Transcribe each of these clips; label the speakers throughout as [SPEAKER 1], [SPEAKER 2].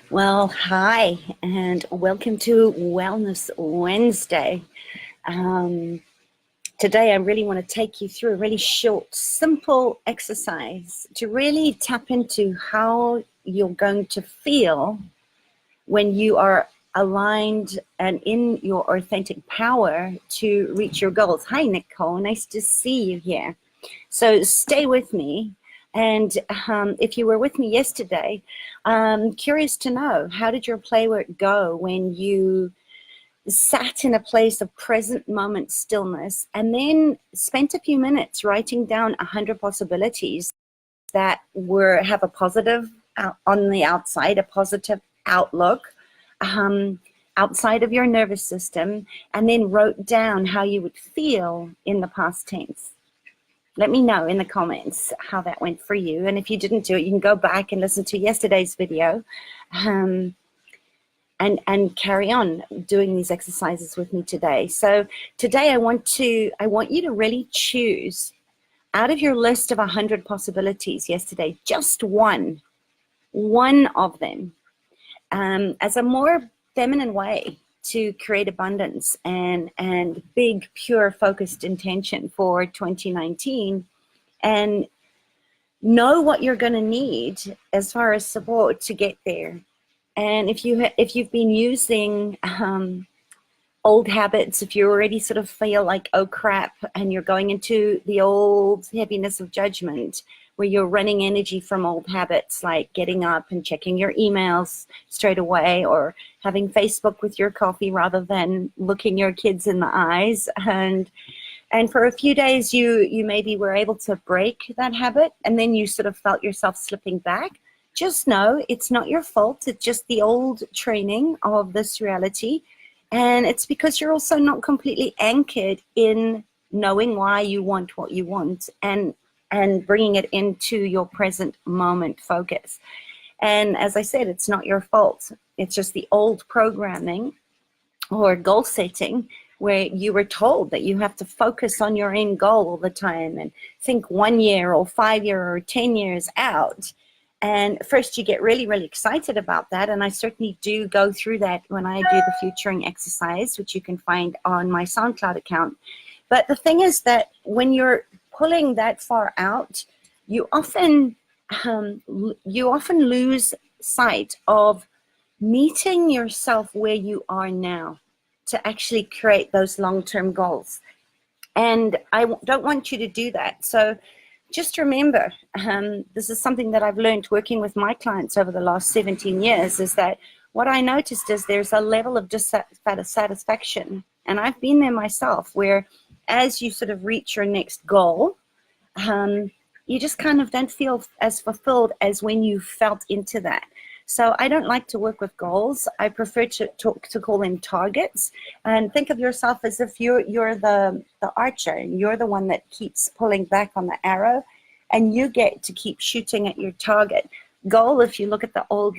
[SPEAKER 1] Well, hi, and welcome to Wellness Wednesday. Um, Today, I really want to take you through a really short, simple exercise to really tap into how you're going to feel when you are aligned and in your authentic power to reach your goals. Hi, Nicole. Nice to see you here. So stay with me. And if you were with me yesterday, I'm curious to know, how did your play work go when you sat in a place of present moment stillness and then spent a few minutes writing down 100 possibilities that have a positive on the outside, a positive outlook outside of your nervous system, and then wrote down how you would feel in the past tense? Let me know in the comments how that went for you. And if you didn't do it, you can go back and listen to yesterday's video and carry on doing these exercises with me today. So today I want you to really choose out of your list of 100 possibilities yesterday, just one of them as a more feminine way to create abundance and big, pure, focused intention for 2019, and know what you're going to need as far as support to get there. And if you've been using old habits, if you already sort of feel like, oh crap, and you're going into the old heaviness of judgment, where you're running energy from old habits, like getting up and checking your emails straight away, or having Facebook with your coffee rather than looking your kids in the eyes. And for a few days, you maybe were able to break that habit, and then you sort of felt yourself slipping back. Just know it's not your fault. It's just the old training of this reality. And it's because you're also not completely anchored in knowing why you want what you want, and bringing it into your present moment focus. And as I said, it's not your fault. It's just the old programming or goal setting, where you were told that you have to focus on your end goal all the time and think 1 year or 5 year or 10 years out. And first you get really, really excited about that. And I certainly do go through that when I do the futuring exercise, which you can find on my SoundCloud account. But the thing is that when you're pulling that far out, you often lose sight of meeting yourself where you are now to actually create those long-term goals. And I don't want you to do that. So just remember, this is something that I've learned working with my clients over the last 17 years, is that what I noticed is there's a level of dissatisfaction. And I've been there myself, where as you sort of reach your next goal, you just kind of don't feel as fulfilled as when you felt into that. So I don't like to work with goals. I prefer to call them targets, and think of yourself as if you're the archer, and you're the one that keeps pulling back on the arrow, and you get to keep shooting at your target. Goal, if you look at the old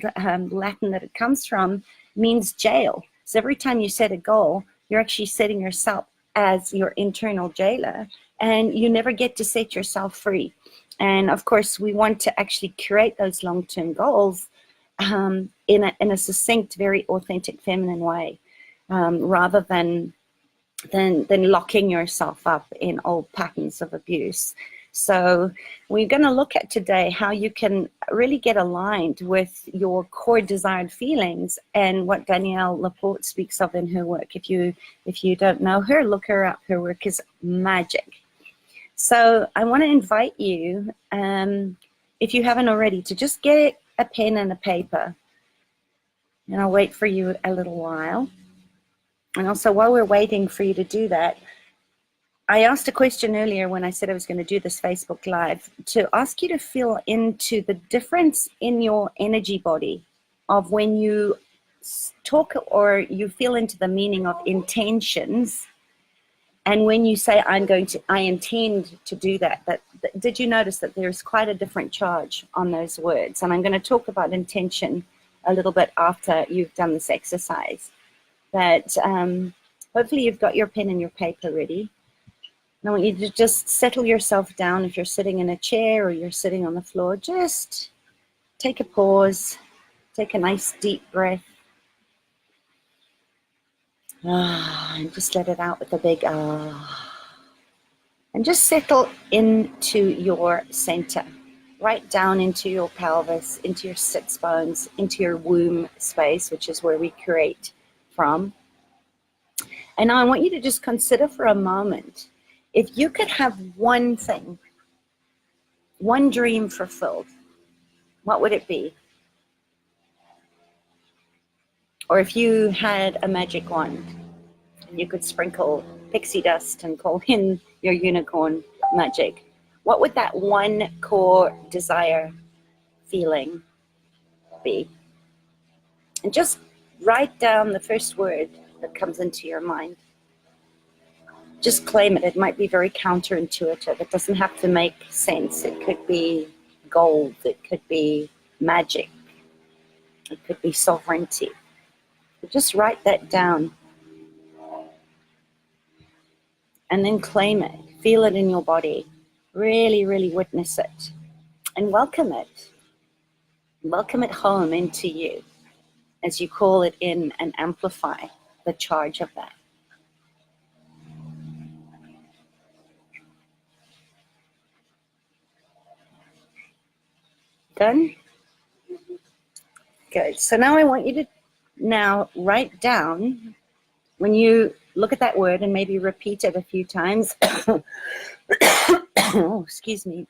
[SPEAKER 1] Latin that it comes from, means jail. So every time you set a goal, you're actually setting yourself as your internal jailer, and you never get to set yourself free. And of course, we want to actually create those long-term goals in a succinct, very authentic, feminine way, rather than locking yourself up in old patterns of abuse. So we're going to look at today how you can really get aligned with your core desired feelings, and what Danielle Laporte speaks of in her work. If you don't know her, look her up. Her work is magic. So I want to invite you, if you haven't already, to just get a pen and a paper, and I'll wait for you a little while. And also, while we're waiting for you to do that, I asked a question earlier when I said I was going to do this Facebook Live, to ask you to feel into the difference in your energy body of when you talk or you feel into the meaning of intentions, and when you say, I intend to do that, did you notice that there's quite a different charge on those words? And I'm going to talk about intention a little bit after you've done this exercise. But hopefully you've got your pen and your paper ready. And I want you to just settle yourself down. If you're sitting in a chair or you're sitting on the floor, just take a pause, Take a nice deep breath. And just let it out with a big and just settle into your center, right down into your pelvis, into your sits bones, into your womb space, which is where we create from. And now I want you to just consider for a moment, if you could have one thing, one dream fulfilled, what would it be? Or if you had a magic wand, you could sprinkle pixie dust and call in your unicorn magic. What would that one core desire feeling be? And just write down the first word that comes into your mind. Just claim it. It might be very counterintuitive. It doesn't have to make sense. It could be gold. It could be magic. It could be sovereignty. But just write that down. And then claim it. Feel it in your body. Really, really witness it. And welcome it. Welcome it home into you as you call it in and amplify the charge of that. Done? Good. So now I want you to now write down, when you look at that word and maybe repeat it a few times. Oh, excuse me.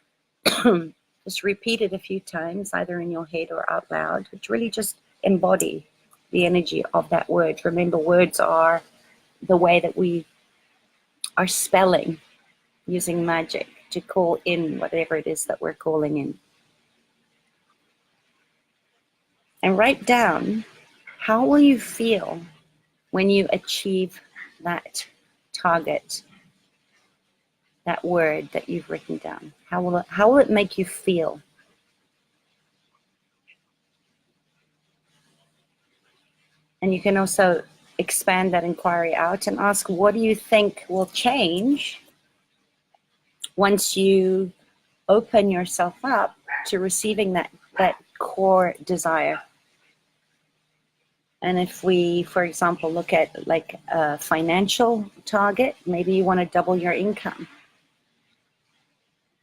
[SPEAKER 1] Just repeat it a few times, either in your head or out loud, which really just embody the energy of that word. Remember, words are the way that we are spelling using magic to call in whatever it is that we're calling in. And write down, how will you feel when you achieve that target, that word that you've written down? How will it make you feel? And you can also expand that inquiry out and ask, what do you think will change once you open yourself up to receiving that core desire? And if we, for example, look at like a financial target, maybe you want to double your income.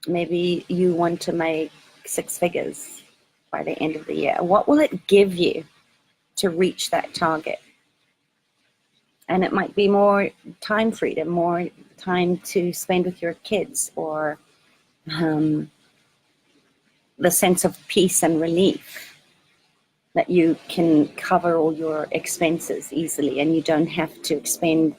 [SPEAKER 1] Maybe you want to make 6 figures by the end of the year. What will it give you to reach that target? And it might be more time freedom, more time to spend with your kids, or the sense of peace and relief, that you can cover all your expenses easily and you don't have to expend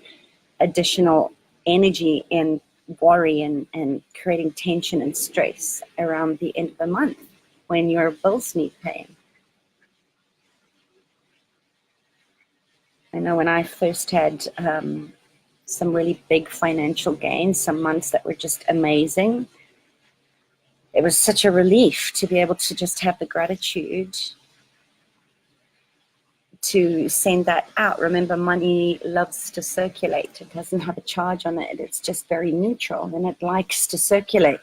[SPEAKER 1] additional energy and worry and creating tension and stress around the end of the month when your bills need paying. I know when I first had some really big financial gains, some months that were just amazing, it was such a relief to be able to just have the gratitude to send that out. Remember, money loves to circulate. It doesn't have a charge on it. It's just very neutral and it likes to circulate.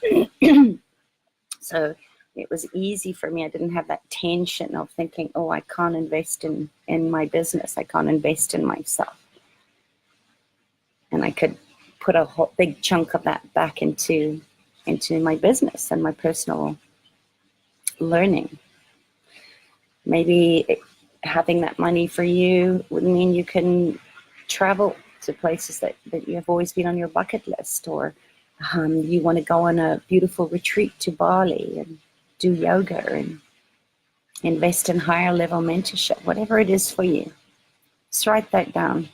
[SPEAKER 1] So it was easy for me. I didn't have that tension of thinking, oh, I can't invest in my business. I can't invest in myself. And I could put a whole big chunk of that back into my business and my personal learning. Maybe having that money for you would mean you can travel to places that you have always been on your bucket list, or you want to go on a beautiful retreat to Bali and do yoga and invest in higher level mentorship, whatever it is for you. Just write that down.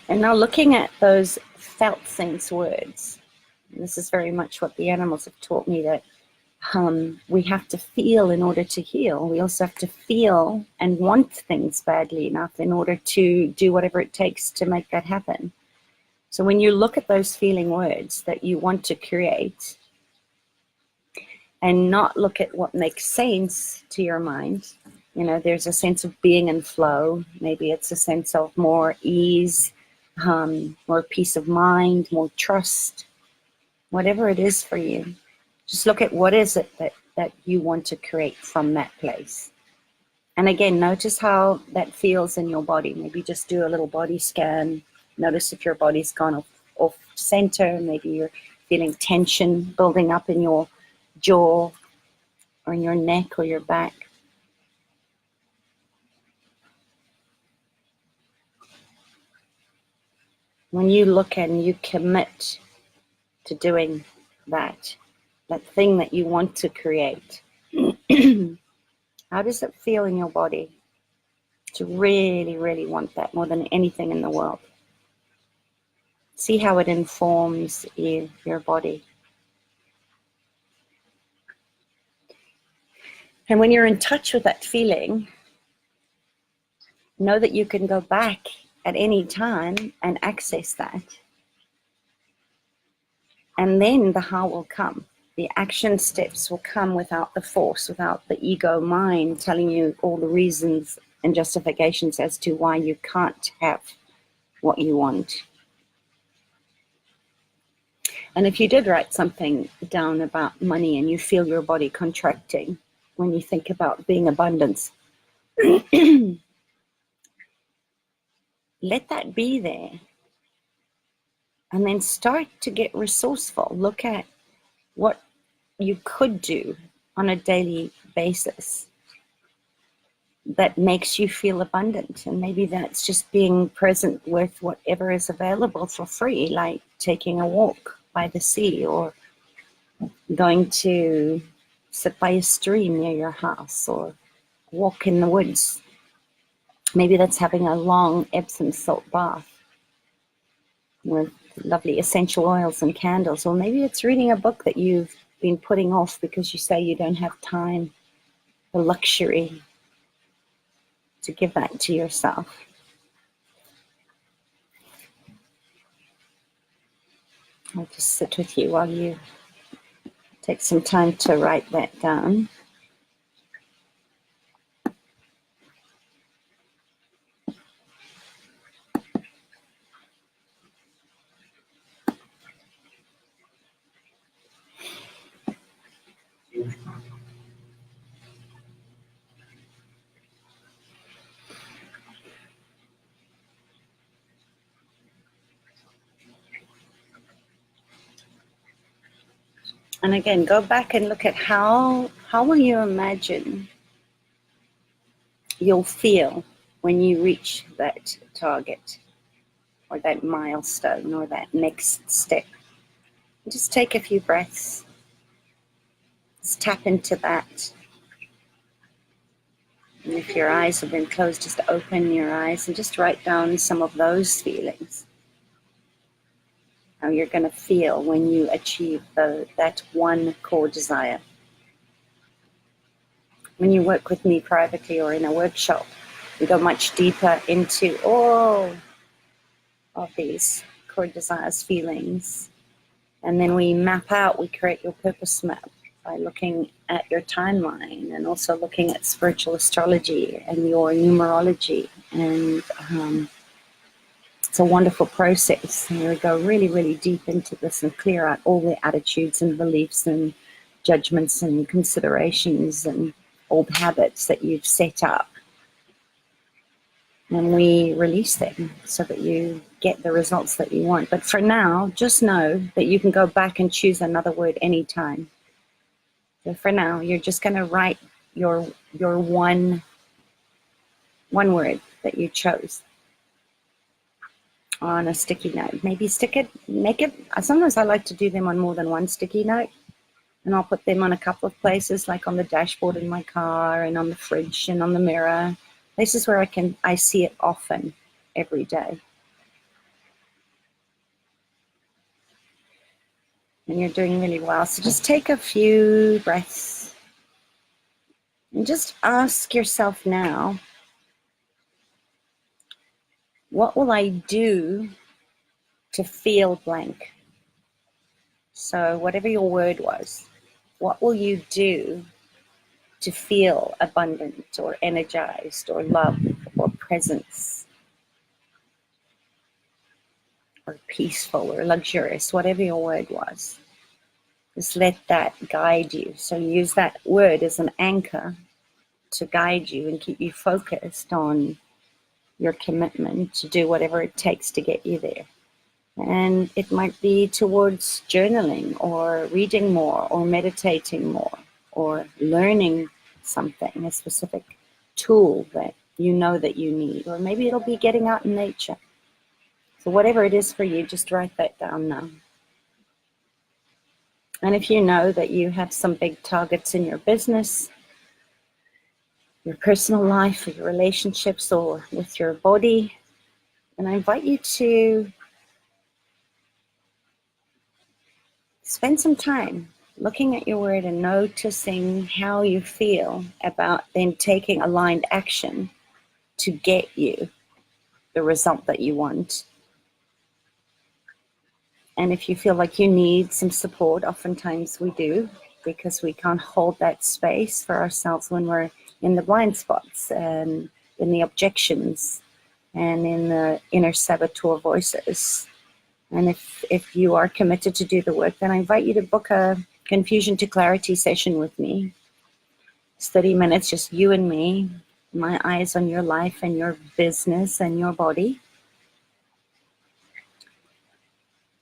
[SPEAKER 1] And now looking at those felt sense words, this is very much what the animals have taught me, that we have to feel in order to heal. We also have to feel and want things badly enough in order to do whatever it takes to make that happen. So when you look at those feeling words that you want to create and not look at what makes sense to your mind, you know, there's a sense of being in flow. Maybe it's a sense of more ease, more peace of mind, more trust. whatever it is for you. Just look at what is it that you want to create from that place. And again, notice how that feels in your body. Maybe just do a little body scan. Notice if your body's gone off center. Maybe you're feeling tension building up in your jaw or in your neck or your back. When you look at and you commit to doing that thing that you want to create, how does it feel in your body to really, really want that more than anything in the world? See how it informs you, your body. And when you're in touch with that feeling, know that you can go back at any time and access that. And then the how will come. The action steps will come without the force, without the ego mind telling you all the reasons and justifications as to why you can't have what you want. And if you did write something down about money and you feel your body contracting when you think about being abundance, let that be there. And then start to get resourceful. Look at what you could do on a daily basis that makes you feel abundant. And maybe that's just being present with whatever is available for free, like taking a walk by the sea or going to sit by a stream near your house or walk in the woods. Maybe that's having a long Epsom salt bath with lovely essential oils and candles. Or maybe it's reading a book that you've been putting off because you say you don't have time, the luxury to give that to yourself. I'll just sit with you while you take some time to write that down. And again, go back and look at how will you imagine you'll feel when you reach that target or that milestone or that next step. Just take a few breaths. Just tap into that. And if your eyes have been closed, just open your eyes and just write down some of those feelings. How you're going to feel when you achieve that one core desire. When you work with me privately or in a workshop, we go much deeper into all of these core desires, feelings. And then we map out, we create your purpose map by looking at your timeline and also looking at spiritual astrology and your numerology. And it's a wonderful process. And we go really, really deep into this and clear out all the attitudes and beliefs and judgments and considerations and old habits that you've set up. And we release them so that you get the results that you want. But for now, just know that you can go back and choose another word anytime. So for now, you're just going to write your one word that you chose on a sticky note. Maybe make it, sometimes I like to do them on more than one sticky note. And I'll put them on a couple of places, like on the dashboard in my car and on the fridge and on the mirror. Places where I see it often, every day. And you're doing really well. So just take a few breaths and just ask yourself now, what will I do to feel blank? So whatever your word was, what will you do to feel abundant or energized or love or presence or peaceful or luxurious, whatever your word was? Just let that guide you. So use that word as an anchor to guide you and keep you focused on your commitment to do whatever it takes to get you there. And it might be towards journaling or reading more or meditating more or learning something, a specific tool that you know that you need. Or maybe it'll be getting out in nature. So whatever it is for you, just write that down now. And if you know that you have some big targets in your business, your personal life, or your relationships, or with your body, and I invite you to spend some time looking at your word and noticing how you feel about then taking aligned action to get you the result that you want. And if you feel like you need some support, oftentimes we do, because we can't hold that space for ourselves when we're in the blind spots and in the objections and in the inner saboteur voices. And if you are committed to do the work, then I invite you to book a confusion to clarity session with me. It's 30 minutes, just you and me, my eyes on your life and your business and your body.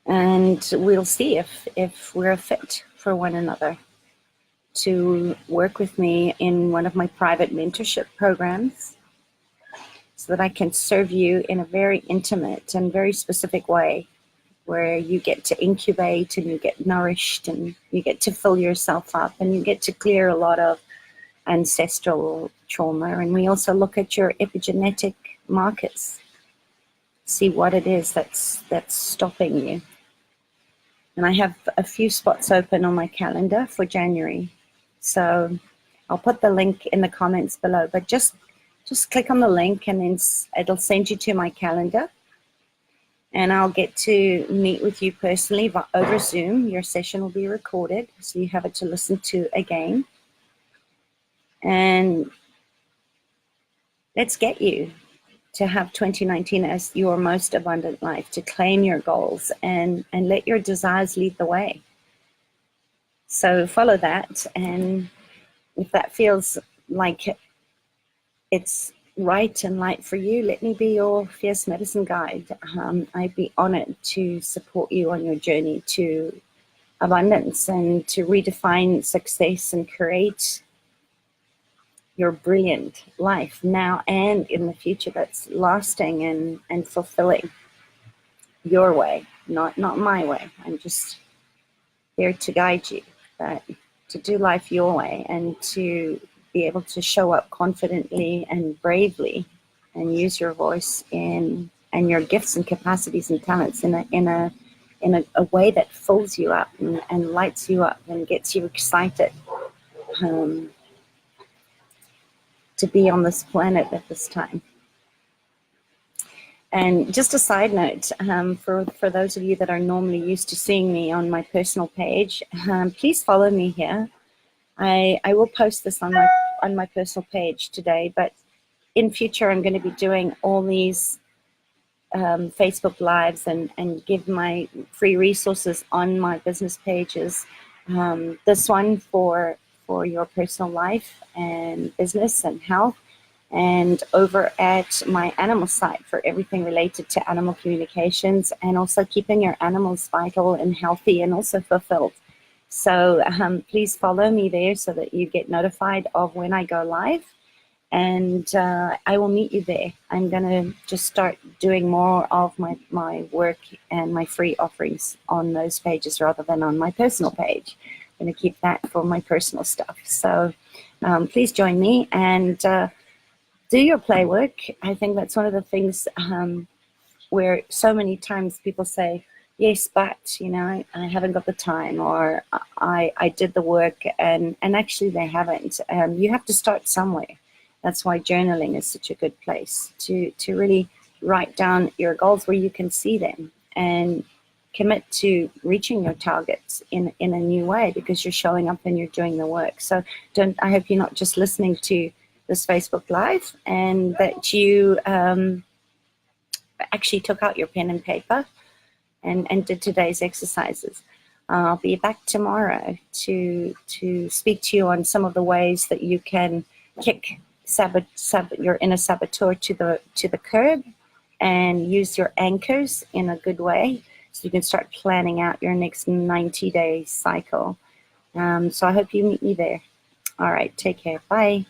[SPEAKER 1] And we'll see if we're a fit for one another to work with me in one of my private mentorship programs so that I can serve you in a very intimate and very specific way, where you get to incubate and you get nourished and you get to fill yourself up and you get to clear a lot of ancestral trauma. And we also look at your epigenetic markers, see what it is that's stopping you. And I have a few spots open on my calendar for January. So I'll put the link in the comments below, but just click on the link and then it'll send you to my calendar. And I'll get to meet with you personally over Zoom. Your session will be recorded, so you have it to listen to again. And let's get you to have 2019 as your most abundant life, to claim your goals and let your desires lead the way. So follow that, and if that feels like it's right and light for you, let me be your fierce medicine guide. I'd be honored to support you on your journey to abundance and to redefine success and create your brilliant life now and in the future that's lasting and fulfilling your way, not my way. I'm just here to guide you, but to do life your way and to be able to show up confidently and bravely and use your voice and your gifts and capacities and talents in a way that fills you up and lights you up and gets you excited to be on this planet at this time. And just a side note, for those of you that are normally used to seeing me on my personal page, please follow me here. I will post this on my personal page today, but in future I'm going to be doing all these Facebook Lives and give my free resources on my business pages. This one for your personal life and business and health, and over at my animal site for everything related to animal communications and also keeping your animals vital and healthy and also fulfilled. So please follow me there so that you get notified of when I go live, and I will meet you there. I'm going to just start doing more of my work and my free offerings on those pages rather than on my personal page. I'm going to keep that for my personal stuff. So please join me and do your play work. I think that's one of the things where so many times people say, yes, but, you know, I haven't got the time, or I did the work, and actually they haven't. You have to start somewhere. That's why journaling is such a good place to really write down your goals where you can see them and commit to reaching your targets in a new way, because you're showing up and you're doing the work. So I hope you're not just listening to this Facebook Live, and that you actually took out your pen and paper and did today's exercises. I'll be back tomorrow to speak to you on some of the ways that you can kick your inner saboteur to the curb and use your anchors in a good way, so you can start planning out your next 90-day cycle. So I hope you meet me there. All right, take care. Bye.